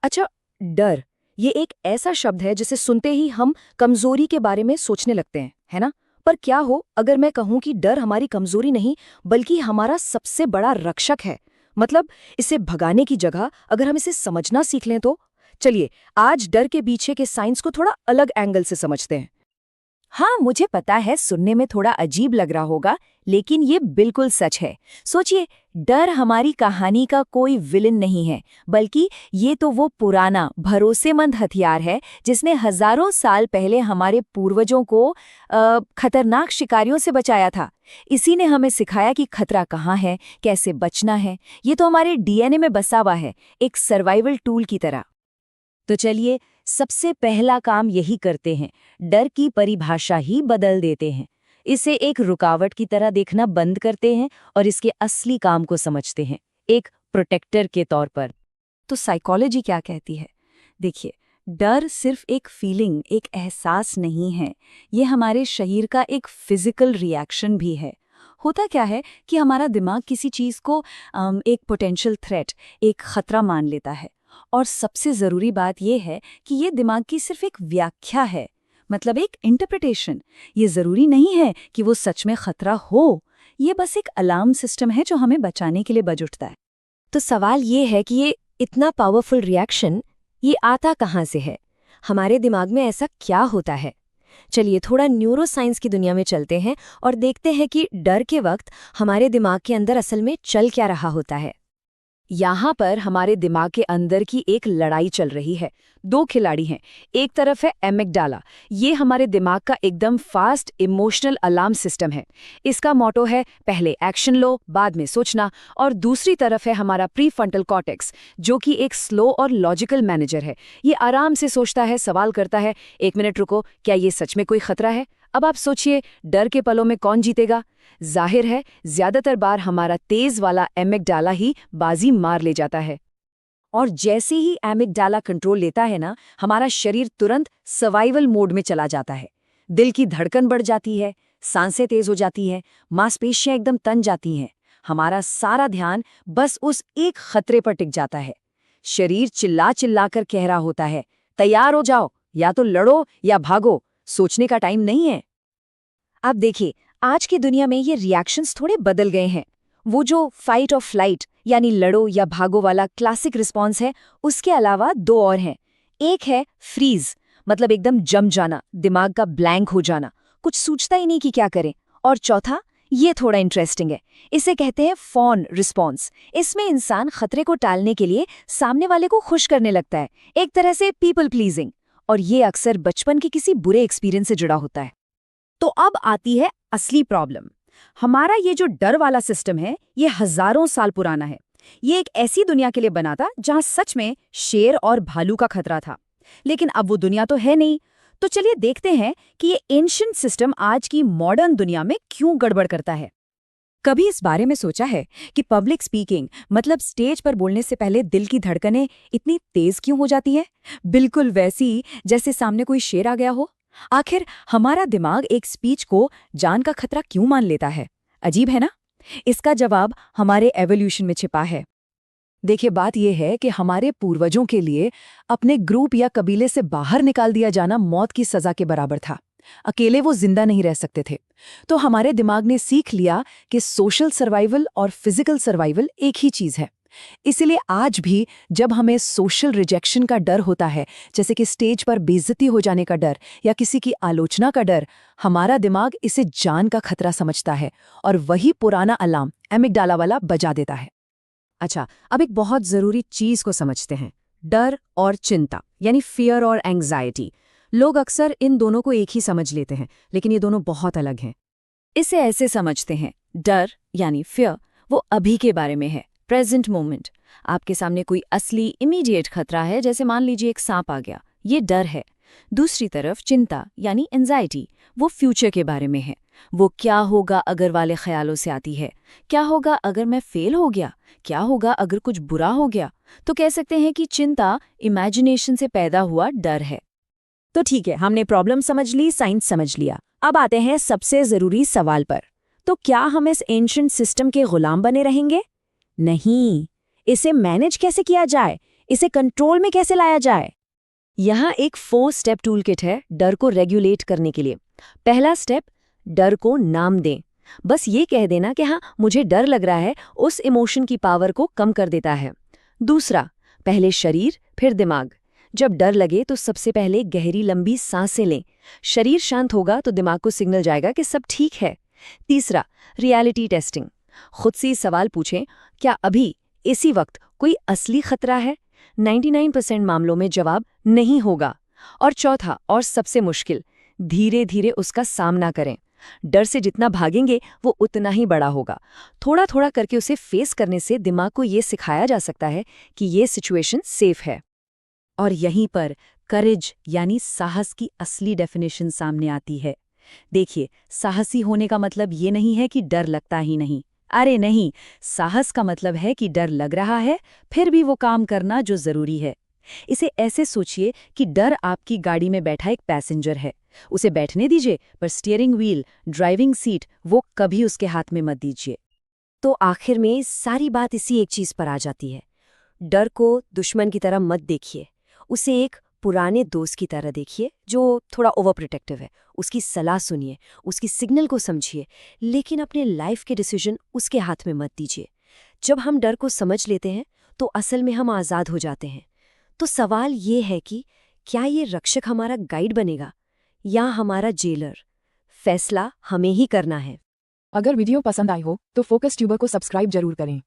अच्छा, डर ये एक ऐसा शब्द है जिसे सुनते ही हम कमजोरी के बारे में सोचने लगते हैं, है ना? पर क्या हो अगर मैं कहूं कि डर हमारी कमजोरी नहीं बल्कि हमारा सबसे बड़ा रक्षक है। मतलब इसे भगाने की जगह अगर हम इसे समझना सीख लें तो चलिए आज डर के पीछे के साइंस को थोड़ा अलग एंगल से समझते हैं। हाँ, मुझे पता है सुनने में थोड़ा अजीब लग रहा होगा, लेकिन ये बिल्कुल सच है। सोचिए, डर हमारी कहानी का कोई विलन नहीं है, बल्कि ये तो वो पुराना भरोसेमंद हथियार है जिसने हजारों साल पहले हमारे पूर्वजों को खतरनाक शिकारियों से बचाया था। इसी ने हमें सिखाया कि खतरा कहाँ है, कैसे बचना है। ये तो हमारे डीएनए में बसा हुआ है, एक सर्वाइवल टूल की तरह। तो चलिए, सबसे पहला काम यही करते हैं, डर की परिभाषा ही बदल देते हैं। इसे एक रुकावट की तरह देखना बंद करते हैं और इसके असली काम को समझते हैं, एक प्रोटेक्टर के तौर पर। तो साइकोलॉजी क्या कहती है? देखिए, डर सिर्फ एक फीलिंग, एक एहसास नहीं है। ये हमारे शरीर का एक फिजिकल रिएक्शन भी है। होता क्या है कि हमारा दिमाग किसी चीज़ को एक पोटेंशियल थ्रेट, एक खतरा मान लेता है। और सबसे ज़रूरी बात यह है कि ये दिमाग की सिर्फ एक व्याख्या है, मतलब एक इंटरप्रिटेशन। ये ज़रूरी नहीं है कि वो सच में खतरा हो। ये बस एक अलार्म सिस्टम है जो हमें बचाने के लिए बज उठता है। तो सवाल ये है कि ये इतना पावरफुल रिएक्शन ये आता कहाँ से है? हमारे दिमाग में ऐसा क्या होता है? चलिए थोड़ा न्यूरोसाइंस की दुनिया में चलते हैं और देखते हैं कि डर के वक्त हमारे दिमाग के अंदर असल में चल क्या रहा होता है। यहाँ पर हमारे दिमाग के अंदर की एक लड़ाई चल रही है। दो खिलाड़ी हैं। एक तरफ है एमिगडाला। ये हमारे दिमाग का एकदम फास्ट इमोशनल अलार्म सिस्टम है। इसका मोटो है पहले एक्शन लो, बाद में सोचना। और दूसरी तरफ है हमारा प्रीफ्रंटल कॉर्टेक्स, जो कि एक स्लो और लॉजिकल मैनेजर है। ये आराम से सोचता है, सवाल करता है, एक मिनट रुको, क्या ये सच में कोई खतरा है? अब आप सोचिए, डर के पलों में कौन जीतेगा? जाहिर है ज्यादातर बार हमारा तेज वाला एमिगडाला ही बाजी मार ले जाता है। और जैसे ही एमिगडाला कंट्रोल लेता है ना, हमारा शरीर तुरंत सर्वाइवल मोड में चला जाता है। दिल की धड़कन बढ़ जाती है, सांसें तेज हो जाती हैं, मांसपेशियां एकदम तन जाती हैं। हमारा सारा ध्यान बस उस एक खतरे पर टिक जाता है। शरीर चिल्ला चिल्ला कर कह रहा होता है, तैयार हो जाओ, या तो लड़ो या भागो, सोचने का टाइम नहीं है। अब देखिए, आज की दुनिया में ये रिएक्शंस थोड़े बदल गए हैं। वो जो फाइट और फ्लाइट यानी लड़ो या भागो वाला क्लासिक रिस्पॉन्स है, उसके अलावा दो और हैं। एक है फ्रीज, मतलब एकदम जम जाना, दिमाग का ब्लैंक हो जाना, कुछ सोचता ही नहीं कि क्या करें। और चौथा, ये थोड़ा इंटरेस्टिंग है, इसे कहते हैं फॉन रिस्पॉन्स। इसमें इंसान खतरे को टालने के लिए सामने वाले को खुश करने लगता है, एक तरह से पीपल प्लीजिंग। और ये अक्सर बचपन के किसी बुरे एक्सपीरियंस से जुड़ा होता है। तो अब आती है असली प्रॉब्लम। हमारा ये जो डर वाला सिस्टम है, ये हजारों साल पुराना है। ये एक ऐसी दुनिया के लिए बना था जहां सच में शेर और भालू का खतरा था। लेकिन अब वो दुनिया तो है नहीं। तो चलिए देखते हैं कि ये एंशिएंट सिस्टम आज की मॉडर्न दुनिया में क्यों गड़बड़ करता है। कभी इस बारे में सोचा है कि पब्लिक स्पीकिंग, मतलब स्टेज पर बोलने से पहले दिल की धड़कनें इतनी तेज क्यों हो जाती है? बिल्कुल वैसी जैसे सामने कोई शेर आ गया हो। आखिर हमारा दिमाग एक स्पीच को जान का खतरा क्यों मान लेता है? अजीब है ना? इसका जवाब हमारे एवोल्यूशन में छिपा है। देखिए, बात यह है कि हमारे पूर्वजों के लिए अपने ग्रुप या कबीले से बाहर निकाल दिया जाना मौत की सजा के बराबर था। अकेले वो जिंदा नहीं रह सकते थे। तो हमारे दिमाग ने सीख लिया कि सोशल सर्वाइवल और फिजिकल सर्वाइवल एक ही चीज है। इसीलिए आज भी जब हमें सोशल रिजेक्शन का डर होता है, जैसे कि स्टेज पर बेइज्जती हो जाने का डर या किसी की आलोचना का डर, हमारा दिमाग इसे जान का खतरा समझता है और वही पुराना अलार्म एमिगडाला वाला बजा देता है। अच्छा, अब एक बहुत जरूरी चीज को समझते हैं, डर और चिंता, यानी फियर और एंग्जाइटी। लोग अक्सर इन दोनों को एक ही समझ लेते हैं, लेकिन ये दोनों बहुत अलग हैं। इसे ऐसे समझते हैं, डर यानी फियर वो अभी के बारे में है, प्रेजेंट मोमेंट। आपके सामने कोई असली इमीडिएट खतरा है, जैसे मान लीजिए एक सांप आ गया, ये डर है। दूसरी तरफ चिंता यानी एंजाइटी, वो फ्यूचर के बारे में है। वो क्या होगा अगर वाले ख्यालों से आती है। क्या होगा अगर मैं फेल हो गया? क्या होगा अगर कुछ बुरा हो गया? तो कह सकते हैं कि चिंता इमेजिनेशन से पैदा हुआ डर है। तो ठीक है, हमने प्रॉब्लम समझ ली, साइंस समझ लिया। अब आते हैं सबसे जरूरी सवाल पर। तो क्या हम इस एंशिएंट सिस्टम के गुलाम बने रहेंगे? नहीं। इसे मैनेज कैसे किया जाए? इसे कंट्रोल में कैसे लाया जाए? यहाँ एक 4 स्टेप टूल किट है डर को रेगुलेट करने के लिए। पहला स्टेप, डर को नाम दें। बस ये कह देना कि हाँ मुझे डर लग रहा है, उस इमोशन की पावर को कम कर देता है। दूसरा, पहले शरीर फिर दिमाग। जब डर लगे तो सबसे पहले गहरी लंबी सांसें लें। शरीर शांत होगा तो दिमाग को सिग्नल जाएगा कि सब ठीक है। तीसरा, रियलिटी टेस्टिंग। खुद से सवाल पूछें, क्या अभी इसी वक्त कोई असली खतरा है? 99% मामलों में जवाब नहीं होगा। और चौथा और सबसे मुश्किल, धीरे धीरे उसका सामना करें। डर से जितना भागेंगे वो उतना ही बड़ा होगा। थोड़ा थोड़ा करके उसे फेस करने से दिमाग को ये सिखाया जा सकता है कि ये सिचुएशन सेफ है। और यहीं पर करेज यानी साहस की असली डेफिनेशन सामने आती है। देखिए, साहसी होने का मतलब ये नहीं है कि डर लगता ही नहीं। अरे नहीं, साहस का मतलब है कि डर लग रहा है फिर भी वो काम करना जो जरूरी है। इसे ऐसे सोचिए कि डर आपकी गाड़ी में बैठा एक पैसेंजर है। उसे बैठने दीजिए, पर स्टीयरिंग व्हील, ड्राइविंग सीट वो कभी उसके हाथ में मत दीजिए। तो आखिर में सारी बात इसी एक चीज पर आ जाती है। डर को दुश्मन की तरह मत देखिए, उसे एक पुराने दोस्त की तरह देखिए जो थोड़ा ओवर प्रोटेक्टिव है। उसकी सलाह सुनिए, उसकी सिग्नल को समझिए, लेकिन अपने लाइफ के डिसीजन उसके हाथ में मत दीजिए। जब हम डर को समझ लेते हैं तो असल में हम आज़ाद हो जाते हैं। तो सवाल ये है कि क्या ये रक्षक हमारा गाइड बनेगा या हमारा जेलर? फैसला हमें ही करना है। अगर वीडियो पसंद आई हो तो फोकस ट्यूबर को सब्सक्राइब जरूर करें।